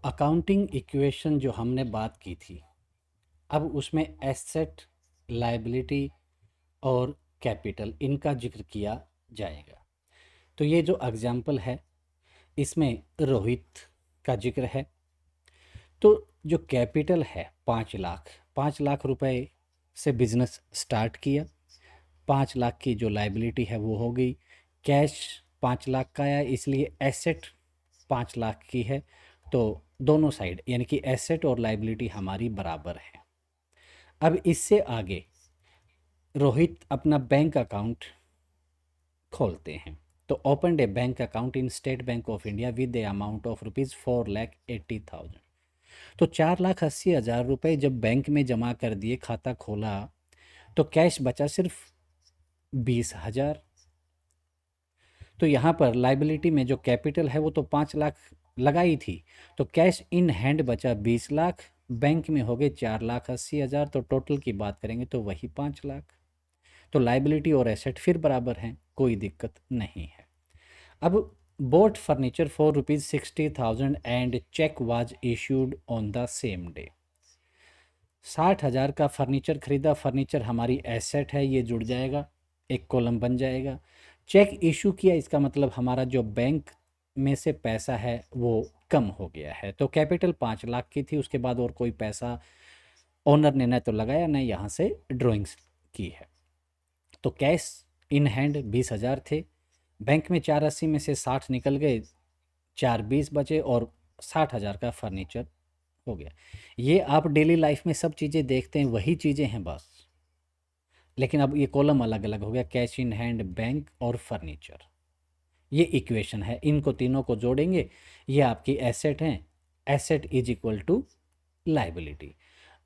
Accounting equation जो हमने बात की थी, अब उसमें एसेट, लायबिलिटी और कैपिटल इनका जिक्र किया जाएगा। तो ये जो एग्जाम्पल है इसमें रोहित का जिक्र है। तो जो कैपिटल है 5 लाख, 5 लाख रुपए से बिजनेस स्टार्ट किया। 5 लाख की जो लायबिलिटी है वो हो गई। कैश 5 लाख का आया, इसलिए एसेट 5 लाख की है। तो दोनों साइड यानी कि एसेट और लायबिलिटी हमारी बराबर है। अब इससे आगे रोहित अपना बैंक अकाउंट खोलते हैं। तो open A bank account in state bank of India with A amount of ₹4,80,000। तो 4,80,000 जब बैंक में जमा कर दिए, खाता खोला, तो कैश बचा सिर्फ 20,000। तो यहाँ पर लाइबिलिटी में जो कैपिटल है वो तो 5 लाख लगाई थी, तो कैश इन हैंड बचा 20 लाख, बैंक में हो गए 4,80,000। तो टोटल की बात करेंगे तो वही 5 लाख। तो लाइबिलिटी और एसेट फिर बराबर हैं, कोई दिक्कत नहीं है। अब bought furniture for ₹60,000 and cheque was issued on the same day. 60,000 का फर्नीचर खरीदा, फर्नीचर हमारी एसेट है, ये जुड़ जाएगा, एक कॉलम बन जाएगा। चेक इशू किया, इसका मतलब हमारा जो बैंक में से पैसा है वो कम हो गया है। तो कैपिटल 5 लाख की थी, उसके बाद और कोई पैसा ओनर ने न तो लगाया न यहाँ से ड्राइंग्स की है। तो कैश इन हैंड 20,000 थे, बैंक में 480 में से 60 निकल गए, 420 बचे और 60,000 का फर्नीचर हो गया। ये आप डेली लाइफ में सब चीज़ें देखते हैं, वही चीज़ें हैं बस, लेकिन अब ये कॉलम अलग अलग हो गया, कैश इन हैंड, बैंक और फर्नीचर। ये इक्वेशन है, इनको तीनों को जोड़ेंगे, ये आपकी एसेट हैं। Asset is equal to liability.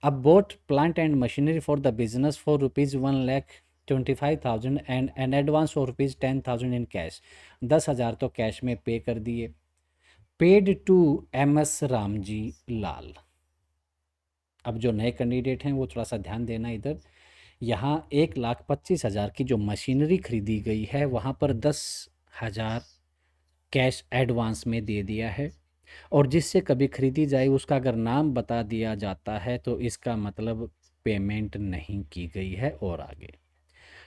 अब bought plant and machinery for the business for ₹1,25,000 and an advance of ₹10,000 in cash. 10,000 तो कैश में पे कर दिए। Paid to MS Ramji Lal. अब जो नए कैंडिडेट हैं वो थोड़ा सा ध्यान देना इधर। यहाँ 1,25,000 की जो मशीनरी खरीदी गई है वहाँ पर 10,000 कैश एडवांस में दे दिया है, और जिससे कभी खरीदी जाए उसका अगर नाम बता दिया जाता है तो इसका मतलब पेमेंट नहीं की गई है। और आगे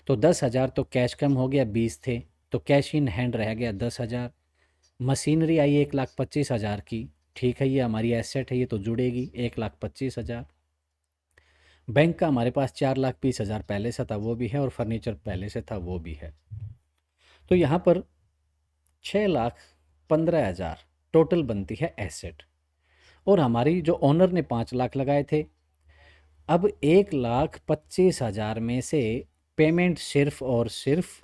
तो 10,000 तो कैश कम हो गया, 20 थे, तो कैश इन हैंड रह गया 10,000। मशीनरी आई 1,25,000 की, ठीक है, ये हमारी एसेट है, ये तो जुड़ेगी 1,25,000। बैंक का हमारे पास 4,20,000 पहले से था, वो भी है, और फर्नीचर पहले से था, वो भी है। तो यहाँ पर 6,15,000 टोटल बनती है एसेट। और हमारी जो ओनर ने 5 लाख लगाए थे, अब 1,25,000 में से पेमेंट सिर्फ और सिर्फ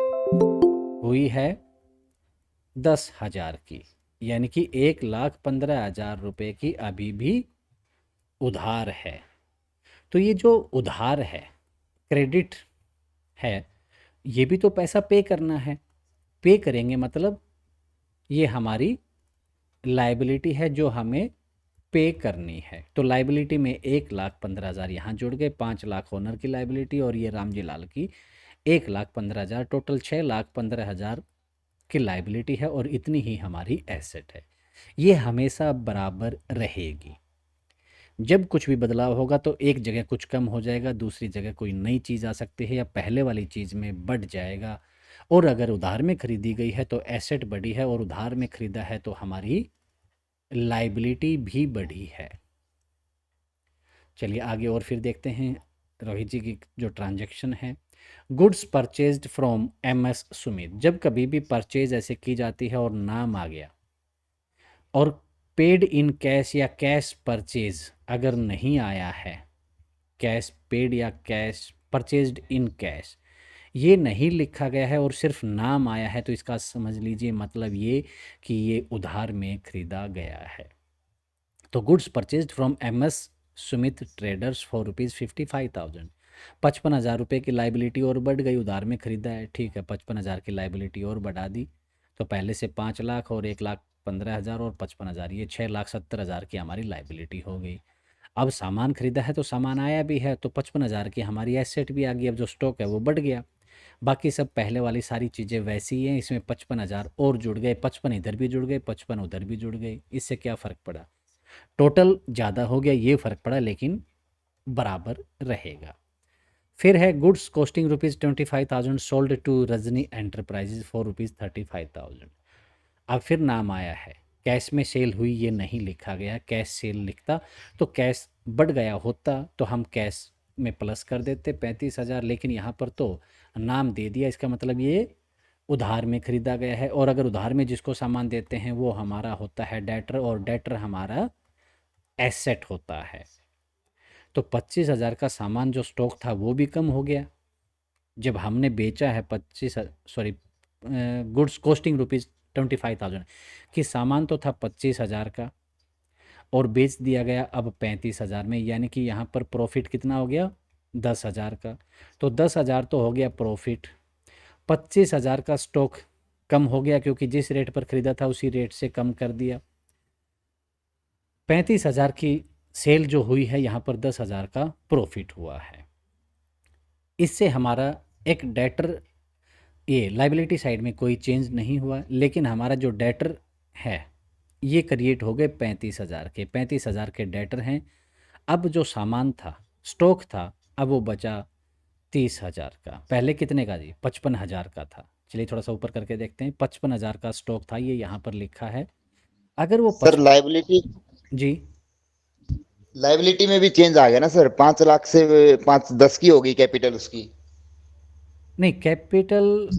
हुई है 10,000 की, यानी कि 1,15,000 रुपये की अभी भी उधार है। तो ये जो उधार है, क्रेडिट है, ये भी तो पैसा पे करना है। पे करेंगे मतलब ये हमारी लाइबिलिटी है जो हमें पे करनी है। तो लाइबिलिटी में 1,15,000 यहाँ जुड़ गए, 5 लाख ओनर की लाइबिलिटी और ये रामजी लाल की 1,15,000, टोटल 6,15,000 की लाइबिलिटी है, और इतनी ही हमारी एसेट है। ये हमेशा बराबर रहेगी। जब कुछ भी बदलाव होगा तो एक जगह कुछ कम हो जाएगा, दूसरी जगह कोई नई चीज़ आ सकती है, या पहले वाली चीज़ में बढ़ जाएगा। और अगर उधार में खरीदी गई है तो एसेट बढ़ी है, और उधार में खरीदा है तो हमारी लाइबिलिटी भी बढ़ी है। चलिए आगे और फिर देखते हैं रोहित जी की जो ट्रांजैक्शन है। Goods purchased from MS Sumit. जब कभी भी परचेज ऐसे की जाती है और नाम आ गया, और पेड इन कैश या कैश परचेज अगर नहीं आया है, कैश पेड या कैश परचेज्ड इन कैश ये नहीं लिखा गया है और सिर्फ नाम आया है, तो इसका समझ लीजिए मतलब ये कि ये उधार में खरीदा गया है। तो goods purchased from MS Sumit traders for ₹55,000। 55,000 रुपये की लाइबिलिटी और बढ़ गई, उधार में खरीदा है, ठीक है, 55,000 की लाइबिलिटी और बढ़ा दी। तो पहले से 5 लाख और 1,15,000 और 55,000, ये 6,70,000 की हमारी लाइबिलिटी हो गई। अब सामान खरीदा है तो सामान आया भी है, तो 55,000 की हमारी एसेट भी आ गई। अब जो स्टॉक है वो बढ़ गया, बाकी सब पहले वाली सारी चीज़ें वैसी ही हैं, इसमें 55,000 और जुड़ गए, 55 इधर भी जुड़ गए, 55 उधर भी जुड़ गए। इससे क्या फ़र्क पड़ा? टोटल ज़्यादा हो गया, ये फ़र्क पड़ा, लेकिन बराबर रहेगा। फिर है goods costing ₹25,000 sold to Rajni enterprises for ₹35,000। अब फिर नाम आया है, कैश में सेल हुई ये नहीं लिखा गया, कैश सेल लिखता तो कैश बढ़ गया होता तो हम कैश में प्लस कर देते 35,000, लेकिन यहाँ पर तो नाम दे दिया, इसका मतलब ये उधार में खरीदा गया है। और अगर उधार में जिसको सामान देते हैं वो हमारा होता है डेटर, और डेटर हमारा एसेट होता है। तो 25,000 का सामान जो स्टॉक था वो भी कम हो गया जब हमने बेचा है। गुड्स कॉस्टिंग ₹25,000 कि सामान तो था 25,000 का और बेच दिया गया अब 35,000 में, यानी कि यहाँ पर प्रॉफिट कितना हो गया 10,000 का। तो 10,000 तो हो गया प्रॉफिट, 25,000 का स्टॉक कम हो गया क्योंकि जिस रेट पर खरीदा था उसी रेट से कम कर दिया। 35,000 की सेल जो हुई है, यहाँ पर 10,000 का प्रॉफिट हुआ है। इससे हमारा एक डेटर, ये लाइबिलिटी साइड में कोई चेंज नहीं हुआ, लेकिन हमारा जो डेटर है ये क्रिएट हो गए 35,000 के। 35,000 के डेटर हैं। अब जो सामान था, स्टॉक था, अब वो बचा 30,000 का। पहले कितने का जी 55,000 का था। चलिए थोड़ा सा ऊपर करके देखते हैं। 55,000 का स्टॉक था, ये यहाँ पर लिखा है। अगर वो सर लाइबिलिटी जी लाइबिलिटी में भी चेंज आ गया ना सर, 5 लाख से 5-10 की होगी कैपिटल उसकी। नहीं, कैपिटल,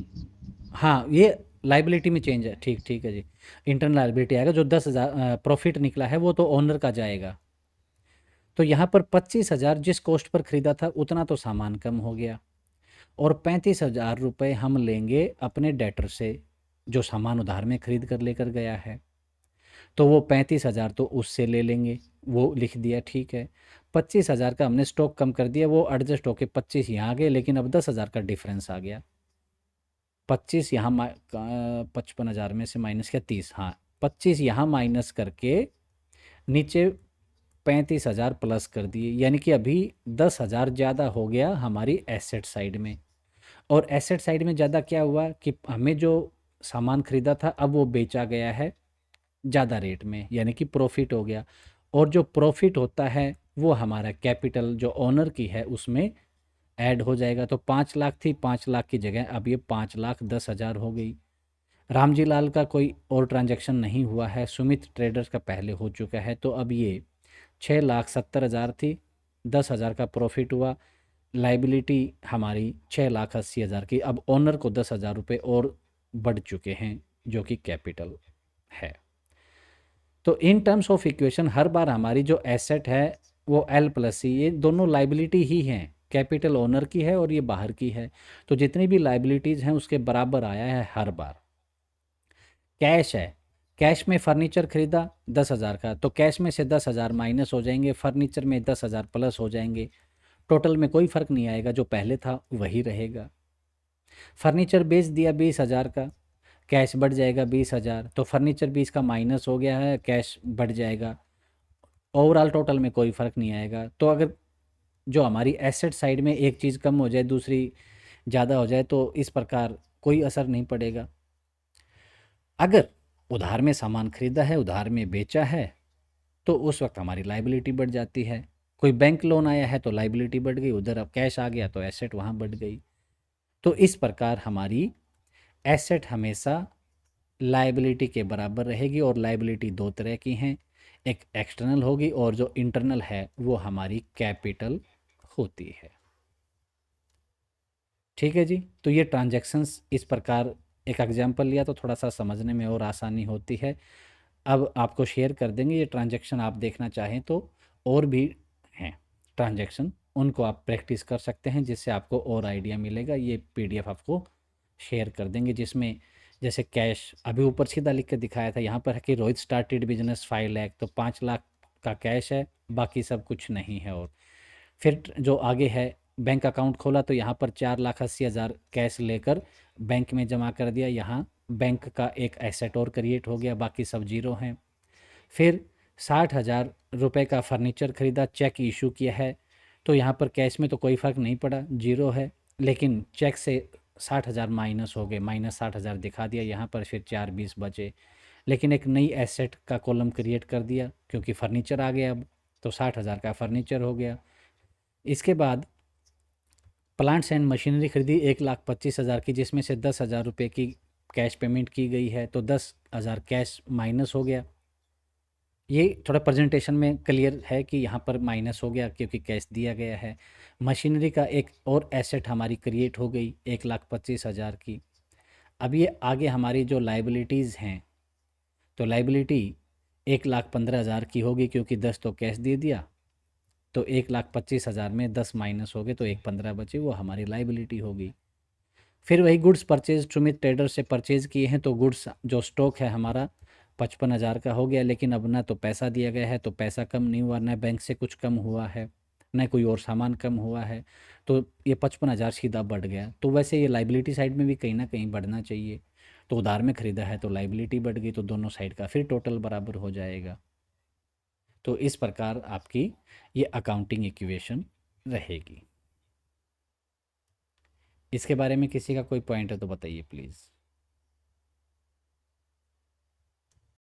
हाँ ये लाइबिलिटी में चेंज है, ठीक ठीक है जी। इंटरनल लाइबिलिटी आएगा, जो 10,000 प्रॉफिट निकला है वो तो ओनर का जाएगा। तो यहाँ पर 25,000 जिस कॉस्ट पर खरीदा था उतना तो सामान कम हो गया, और 35,000 रुपये हम लेंगे अपने डेटर से जो सामान उधार में खरीद कर लेकर गया है। तो वो 35,000 तो उससे ले लेंगे, वो लिख दिया, ठीक है। 25,000 का हमने स्टॉक कम कर दिया, वो एडजस्ट होके 25 यहाँ आ गए, लेकिन अब 10,000 का डिफरेंस आ गया। 25 यहाँ 55,000 में से माइनस किया 30, हाँ 25 यहाँ माइनस करके नीचे 35,000 प्लस कर दिए, यानी कि अभी 10,000 ज़्यादा हो गया हमारी एसेट साइड में। और एसेट साइड में ज़्यादा क्या हुआ कि हमें जो सामान खरीदा था अब वो बेचा गया है ज़्यादा रेट में, यानी कि प्रॉफिट हो गया। और जो प्रॉफिट होता है वो हमारा कैपिटल जो ओनर की है उसमें ऐड हो जाएगा। तो 5 लाख थी, 5 लाख की जगह अब ये 5,10,000 हो गई। रामजी लाल का कोई और ट्रांजैक्शन नहीं हुआ है, सुमित ट्रेडर्स का पहले हो चुका है। तो अब ये 6,70,000 थी, 10,000 का प्रॉफिट हुआ। लाइबिलिटी हमारी 6,80,000 की, अब ओनर को 10,000 रुपये और बढ़ चुके हैं जो कि कैपिटल है। तो इन टर्म्स ऑफ इक्वेशन हर बार हमारी जो एसेट है वो एल प्लस सी, ये दोनों लाइबिलिटी ही हैं। कैपिटल ओनर की है और ये बाहर की है, तो जितनी भी लाइबिलिटीज़ हैं उसके बराबर आया है हर बार। कैश है, कैश में फर्नीचर खरीदा 10,000 का, तो कैश में से 10,000 माइनस हो जाएंगे, फर्नीचर में 10,000 प्लस हो जाएंगे। टोटल में कोई फ़र्क नहीं आएगा, जो पहले था वही रहेगा। फर्नीचर बेच दिया 20,000 का, कैश बढ़ जाएगा 20,000, तो फर्नीचर 20 का माइनस हो गया है, कैश बढ़ जाएगा। ओवरऑल टोटल में कोई फ़र्क नहीं आएगा। तो अगर जो हमारी एसेट साइड में एक चीज़ कम हो जाए दूसरी ज़्यादा हो जाए तो इस प्रकार कोई असर नहीं पड़ेगा। अगर उधार में सामान खरीदा है, उधार में बेचा है, तो उस वक्त हमारी लाइबिलिटी बढ़ जाती है। कोई बैंक लोन आया है तो लाइबिलिटी बढ़ गई, उधर अब कैश आ गया तो एसेट वहाँ बढ़ गई। तो इस प्रकार हमारी एसेट हमेशा लाइबिलिटी के बराबर रहेगी, और लाइबिलिटी दो तरह की हैं, एक एक्सटर्नल होगी और जो इंटरनल है वो हमारी कैपिटल होती है। ठीक है जी। तो ये ट्रांजैक्शंस इस प्रकार, एक एग्जांपल लिया तो थोड़ा सा समझने में और आसानी होती है। अब आपको शेयर कर देंगे ये ट्रांजैक्शन, आप देखना चाहें तो और भी हैं ट्रांजैक्शन, उनको आप प्रैक्टिस कर सकते हैं जिससे आपको और आइडिया मिलेगा। ये पीडीएफ आपको शेयर कर देंगे जिसमें जैसे कैश अभी ऊपर सीधा लिख के दिखाया था, यहाँ पर है कि रोहित स्टार्टेड बिजनेस 5 लाख, तो 5 लाख का कैश है, बाकी सब कुछ नहीं है। और फिर जो आगे है बैंक अकाउंट खोला तो यहाँ पर 4,80,000 कैश लेकर बैंक में जमा कर दिया, यहाँ बैंक का एक एसेट और क्रिएट हो गया, बाकी सब जीरो हैं। फिर 60,000 रुपये का फर्नीचर खरीदा, चेक इशू किया है, तो यहाँ पर कैश में तो कोई फ़र्क नहीं पड़ा, जीरो है, लेकिन चेक से 60,000 माइनस हो गए, -60,000 दिखा दिया यहाँ पर, फिर 4,20 बचे। लेकिन एक नई एसेट का कॉलम क्रिएट कर दिया क्योंकि फर्नीचर आ गया अब, तो 60,000 का फर्नीचर हो गया। इसके बाद प्लांट्स एंड मशीनरी खरीदी 1,25,000 की, जिसमें से 10,000 रुपये की कैश पेमेंट की गई है, तो 10,000 कैश माइनस हो गया। ये थोड़ा प्रेजेंटेशन में क्लियर है कि यहाँ पर माइनस हो गया क्योंकि कैश दिया गया है। मशीनरी का एक और एसेट हमारी क्रिएट हो गई 1,25,000 की। अब ये आगे हमारी जो लाइबिलिटीज़ हैं, तो लाइबिलिटी 1,15,000 की होगी क्योंकि 10 तो कैश दे दिया, तो 1,25,000 में 10 माइनस हो गए तो 1,15 बचे, वो हमारी लाइबिलिटी होगी। फिर वही गुड्स परचेज सुमित ट्रेडर से परचेज किए हैं, तो गुड्स जो स्टॉक है हमारा 55,000 का हो गया, लेकिन अब ना तो पैसा दिया गया है तो पैसा कम नहीं हुआ, ना बैंक से कुछ कम हुआ है, न कोई और सामान कम हुआ है, तो ये 55,000 सीधा बढ़ गया। तो वैसे ये लाइबिलिटी साइड में भी कहीं ना कहीं बढ़ना चाहिए, तो उधार में ख़रीदा है तो लाइबिलिटी बढ़ गई, तो दोनों साइड का फिर टोटल बराबर हो जाएगा। तो इस प्रकार आपकी ये अकाउंटिंग इक्वेशन रहेगी। इसके बारे में किसी का कोई पॉइंट है तो बताइए प्लीज़।